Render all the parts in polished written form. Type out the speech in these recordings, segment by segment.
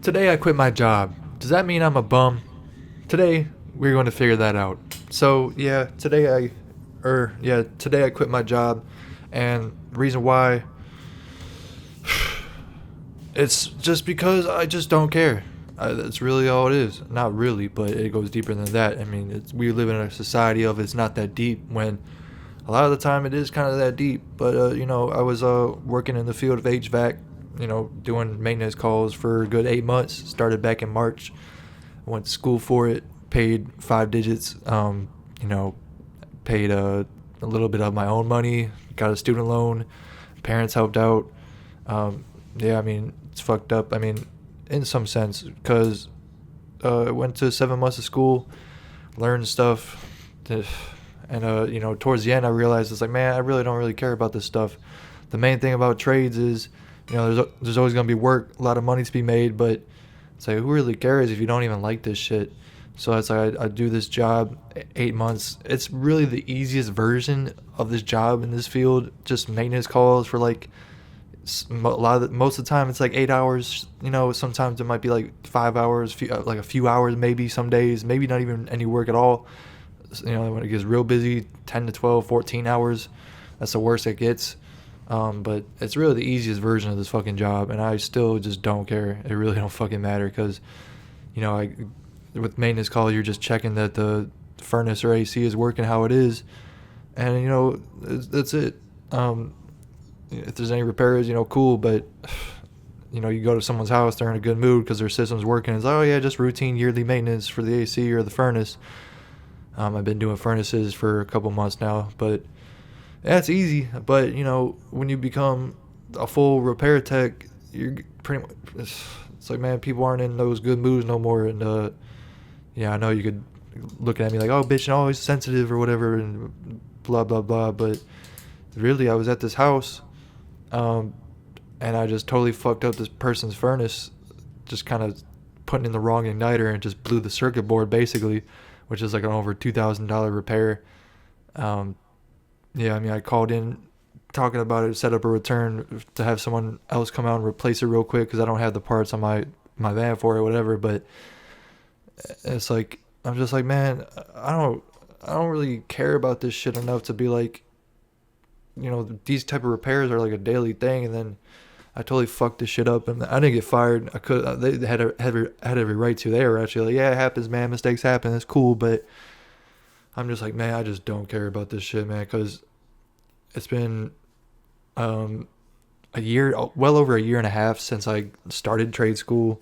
Today I quit my job. Does that mean I'm a bum? Today we're going to figure that out. So today I quit my job, and the reason why, it's just because I just don't care. That's really all it is. Not really, but it goes deeper than that. I mean, we live in a society of it's not that deep when a lot of the time it is kind of that deep. But I was working in the field of HVAC, doing maintenance calls for a good 8 months. Started back in March. Went to school for it. Paid 5 digits. Paid a little bit of my own money. Got a student loan. Parents helped out. Yeah, I mean, it's fucked up. I mean, in some sense, because I went to 7 months of school, learned stuff, and towards the end, I realized it's like, man, I really don't really care about this stuff. The main thing about trades is, there's always gonna be work, a lot of money to be made, but it's like, who really cares if you don't even like this shit? So it's like I do this job 8 months. It's really the easiest version of this job in this field. Just maintenance calls for like most of the time it's like 8 hours. Sometimes it might be like 5 hours, like a few hours, maybe some days, maybe not even any work at all. When it gets real busy, 10 to 12, 14 hours. That's the worst it gets. But it's really the easiest version of this fucking job, and I still just don't care. It really don't fucking matter because, with maintenance call, you're just checking that the furnace or AC is working how it is, and that's it. If there's any repairs, cool, but you go to someone's house, they're in a good mood because their system's working. It's like, oh yeah, just routine yearly maintenance for the AC or the furnace. I've been doing furnaces for a couple months now, but yeah, it's easy. But when you become a full repair tech, you're pretty much, it's like, man, people aren't in those good moods no more. And yeah, I know you could look at me like, oh bitch, you're always sensitive or whatever, and blah blah blah. But really, I was at this house, and I just totally fucked up this person's furnace, just kind of putting in the wrong igniter and just blew the circuit board basically, which is like an over $2,000 repair. Yeah, I mean, I called in talking about it, set up a return to have someone else come out and replace it real quick because I don't have the parts on my van for it or whatever. But it's like, I'm just like, man, I don't really care about this shit enough to be like, these type of repairs are like a daily thing. And then I totally fucked this shit up, and I didn't get fired. I could. They had every right to. They were actually like, yeah, it happens, man. Mistakes happen. It's cool, but I'm just like, man, I just don't care about this shit, man, because it's been a year, well over a year and a half since I started trade school,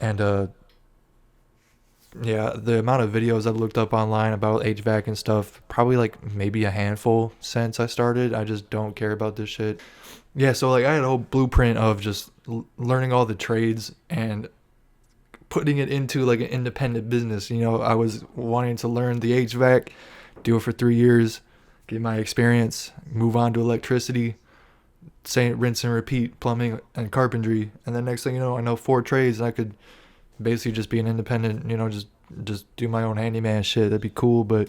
and yeah, the amount of videos I've looked up online about HVAC and stuff, probably like maybe a handful since I started. I just don't care about this shit. Yeah, so like I had a whole blueprint of just learning all the trades and putting it into like an independent business. I was wanting to learn the HVAC, do it for 3 years, get my experience, move on to electricity, say rinse and repeat, plumbing and carpentry, and then next thing you know, I know 4 trades, and I could basically just be an independent. Just do my own handyman shit. That'd be cool, but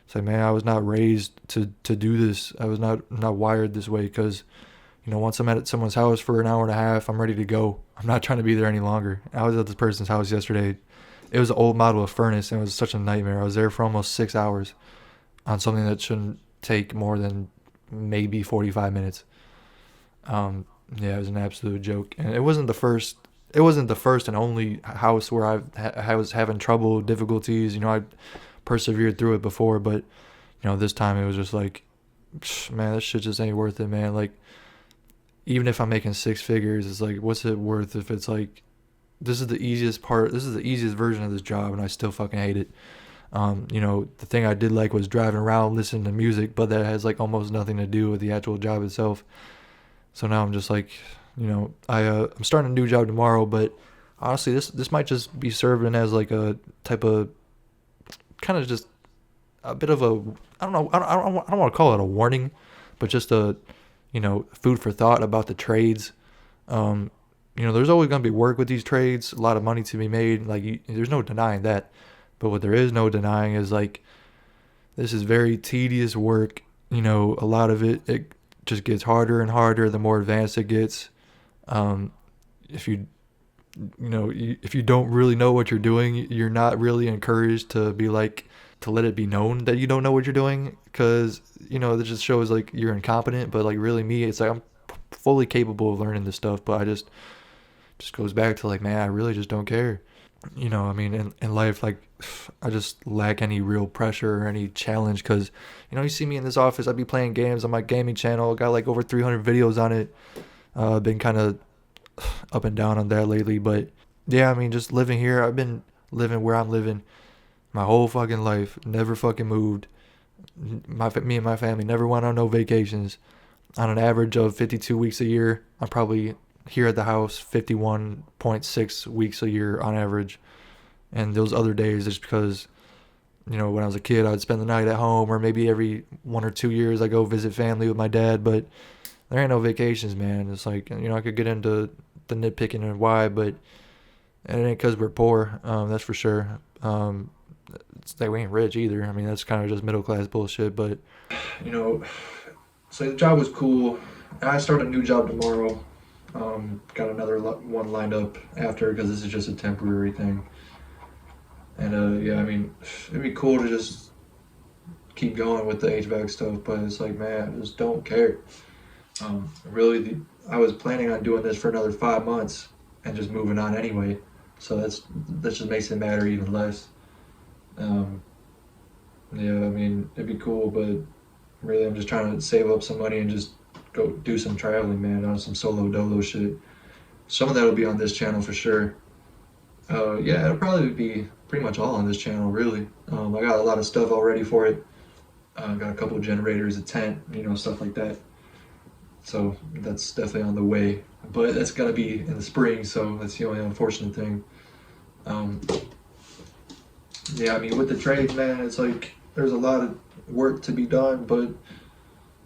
it's like, man, I was not raised to do this. I was not wired this way because once I'm at someone's house for an hour and a half, I'm ready to go. I'm not trying to be there any longer. I was at this person's house yesterday. It was an old model of furnace, and it was such a nightmare. I was there for almost 6 hours on something that shouldn't take more than maybe 45 minutes. Yeah, it was an absolute joke, and it wasn't the first. It wasn't the first and only house where I was having trouble, difficulties. I persevered through it before, but this time it was just like, man, this shit just ain't worth it, man. Like, even if I'm making 6 figures, it's like, what's it worth if it's like, this is the easiest part, this is the easiest version of this job, and I still fucking hate it. The thing I did like was driving around, listening to music, but that has like almost nothing to do with the actual job itself. So now I'm just like, I'm starting a new job tomorrow, but honestly, this might just be serving as like a type of, kind of just a bit of a, I don't know, I don't want to call it a warning, but just a, food for thought about the trades. There's always going to be work with these trades, a lot of money to be made. Like, there's no denying that. But what there is no denying is like, this is very tedious work. A lot of it just gets harder and harder the more advanced it gets. If you if you don't really know what you're doing, you're not really encouraged to be like, to let it be known that you don't know what you're doing, because that just shows like you're incompetent. But like really me, it's like I'm fully capable of learning this stuff, but I just goes back to like, man, I really just don't care. I mean, in life, like, I just lack any real pressure or any challenge, because you see me in this office, I'd be playing games on my gaming channel, got like over 300 videos on it. Been kind of up and down on that lately, but yeah, I mean, just living here, I've been living where I'm living my whole fucking life, never fucking moved. Me and my family never went on no vacations. On an average of 52 weeks a year, I'm probably here at the house 51.6 weeks a year on average. And those other days is because, when I was a kid, I'd spend the night at home, or maybe every 1 or 2 years I go visit family with my dad. But there ain't no vacations, man. It's like, I could get into the nitpicking and why, but it ain't because we're poor, that's for sure. It's like we ain't rich either. I mean, that's kind of just middle class bullshit. But you know, so the job was cool. I start a new job tomorrow. Got another one lined up after, because this is just a temporary thing. And yeah, I mean, it'd be cool to just keep going with the HVAC stuff, but it's like, man, I just don't care. Really, I was planning on doing this for another 5 months and just moving on anyway. So that just makes it matter even less. Yeah, I mean, it'd be cool, but really, I'm just trying to save up some money and just go do some traveling, man, on some solo dolo shit. Some of that will be on this channel for sure. Yeah, it'll probably be pretty much all on this channel, really. I got a lot of stuff already for it. Got a couple of generators, a tent, stuff like that. So that's definitely on the way. But that's gonna be in the spring, so that's the only unfortunate thing. Yeah, I mean, with the trades, man, it's like there's a lot of work to be done,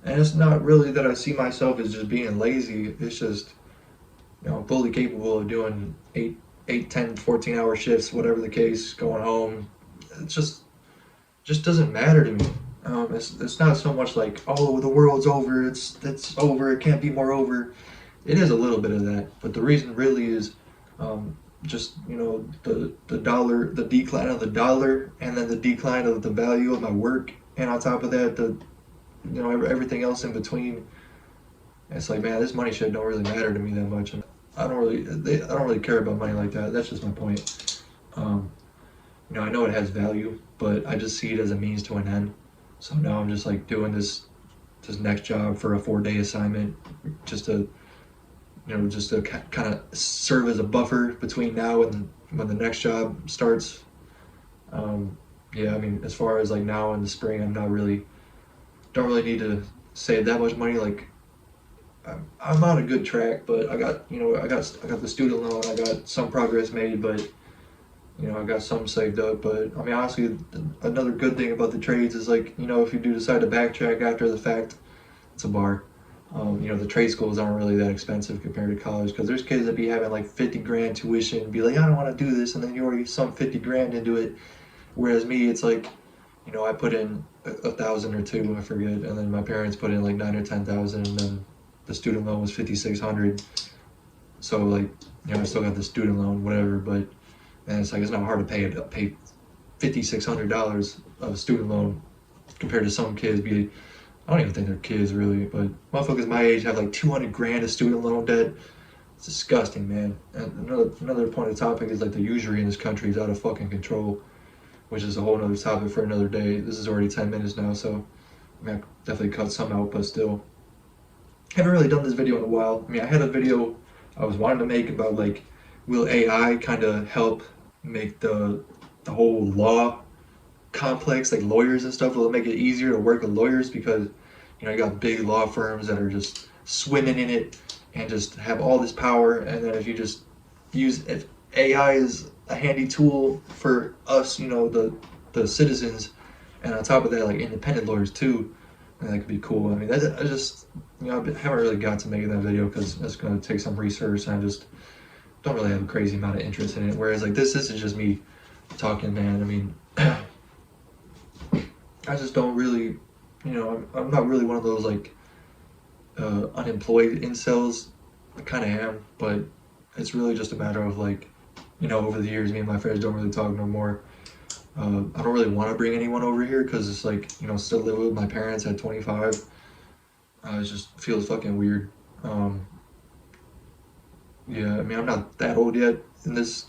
and it's not really that I see myself as just being lazy. It's just, I'm fully capable of doing 10, 14-hour shifts, whatever the case, going home. It just doesn't matter to me. It's not so much like, oh, the world's over, it's over, it can't be more over. It is a little bit of that, but the reason really is just the dollar, the decline of the dollar, and then the decline of the value of my work, and on top of that, everything else in between. It's like, man, this money shit don't really matter to me that much. I don't really care about money like that. That's just my point. I know it has value, but I just see it as a means to an end. So now I'm just like doing this next job for a 4-day assignment, just to kind of serve as a buffer between now and when the next job starts. Yeah, I mean, as far as like now in the spring, don't really need to save that much money. Like, I'm on a good track, but I got the student loan. I got some progress made, but I got some saved up. But I mean, honestly, another good thing about the trades is like, if you do decide to backtrack after the fact, it's a bar. The trade schools aren't really that expensive compared to college, because there's kids that be having like 50 grand tuition and be like, I don't want to do this, and then you already sunk 50 grand into it. Whereas me, it's like, I put in 1,000 or two, I forget, and then my parents put in like 9 or 10,000, and then the student loan was 5,600. So like, I still got the student loan, whatever, but and it's like, it's not hard to pay $5,600 of a student loan compared to some kids. I don't even think they're kids really, but motherfuckers my age have like 200 grand of student loan debt. It's disgusting, man. And another point of topic is like the usury in this country is out of fucking control, which is a whole other topic for another day. This is already 10 minutes now, so I mean, I definitely cut some out, but still. Haven't really done this video in a while. I mean, I had a video I was wanting to make about like, will AI kind of help make the whole law complex, like lawyers and stuff, will it make it easier to work with lawyers? Because you got big law firms that are just swimming in it and just have all this power, and then if you just use AI as a handy tool for us, the citizens, and on top of that, like independent lawyers too, and that could be cool. I mean, I just I haven't really got to making that video because that's going to take some research, and I just don't really have a crazy amount of interest in it. Whereas like this is just me talking, man. I mean, I just don't really, I'm not really one of those like unemployed incels. I kind of am, but it's really just a matter of like, over the years, me and my friends don't really talk no more. I don't really want to bring anyone over here because it's like, still living with my parents at 25. It just feels fucking weird. Um, yeah, I mean, I'm not that old yet in this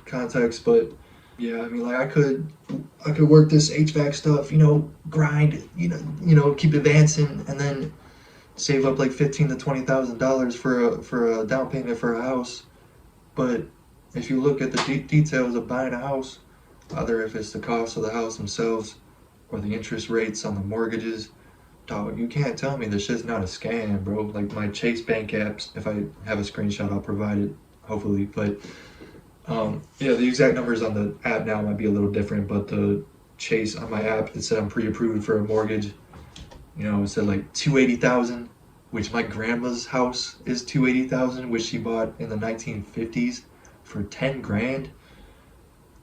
context, but yeah, I mean, like I could work this HVAC stuff, grind, keep advancing, and then save up like $15,000 to $20,000 for a down payment for a house. But if you look at the details of buying a house, either if it's the cost of the house themselves or the interest rates on the mortgages, dog, you can't tell me this shit's not a scam, bro. Like my Chase Bank apps, if I have a screenshot, I'll provide it, hopefully. But yeah, the exact numbers on the app now might be a little different, but the Chase on my app, it said I'm pre-approved for a mortgage. It said like 280,000, which my grandma's house is 280,000, which she bought in the 1950s for 10 grand.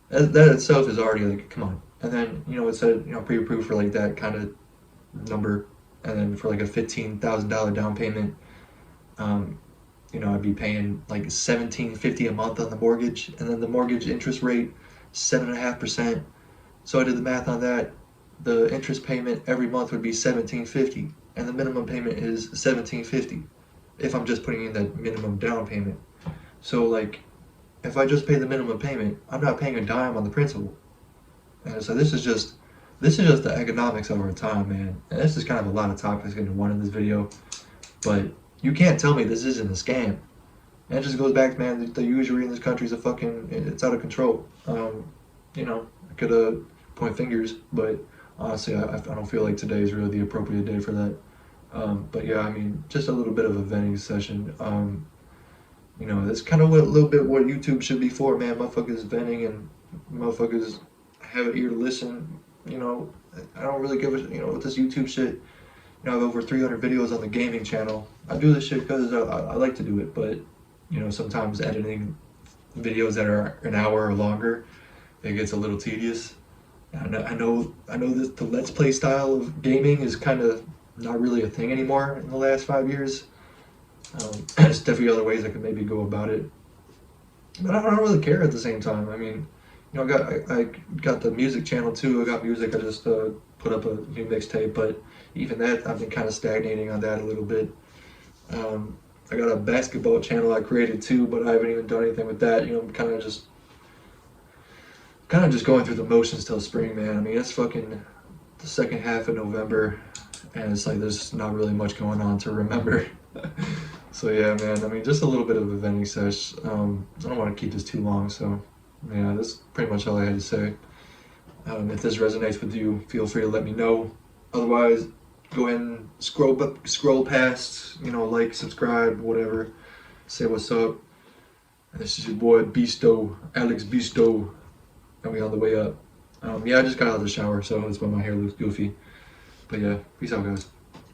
That itself is already like, come on. And then it said pre-approved for like that kind of number, and then for like a $15,000 down payment, I'd be paying like 1750 a month on the mortgage, and then the mortgage interest rate 7.5%. So I did the math on that. The interest payment every month would be 1750, and the minimum payment is 1750 if I'm just putting in that minimum down payment. So like, if I just pay the minimum payment, I'm not paying a dime on the principal. And so this is just the economics of our time, man. And this is kind of a lot of topics into one in this video, but you can't tell me this isn't a scam. And it just goes back, man. The usury in this country is it's out of control. I could point fingers, but honestly, I don't feel like today is really the appropriate day for that. But yeah, I mean, just a little bit of a venting session. That's kind of a little bit what YouTube should be for, man. Motherfuckers venting and motherfuckers have an ear to listen. I don't really give a with this YouTube shit. I have over 300 videos on the gaming channel. I do this shit because I like to do it, but sometimes editing videos that are an hour or longer, it gets a little tedious. I know that the Let's Play style of gaming is kind of not really a thing anymore in the last 5 years. There's definitely other ways I could maybe go about it, but I don't really care at the same time. I mean, I got the music channel too. I got music. I just put up a new mixtape, but even that, I've been kind of stagnating on that a little bit. I got a basketball channel I created too, but I haven't even done anything with that. I'm kind of just going through the motions till spring, man. I mean, it's fucking the second half of November, and it's like there's not really much going on to remember. So yeah, man. I mean, just a little bit of a venting sesh. I don't want to keep this too long, so yeah, that's pretty much all I had to say. If this resonates with you, feel free to let me know. Otherwise, go ahead and scroll past, like, subscribe, whatever. Say what's up. And this is your boy Beasto, Alex Beasto, and we on the way up. Yeah, I just got out of the shower, so that's why my hair looks goofy. But yeah, peace out, guys.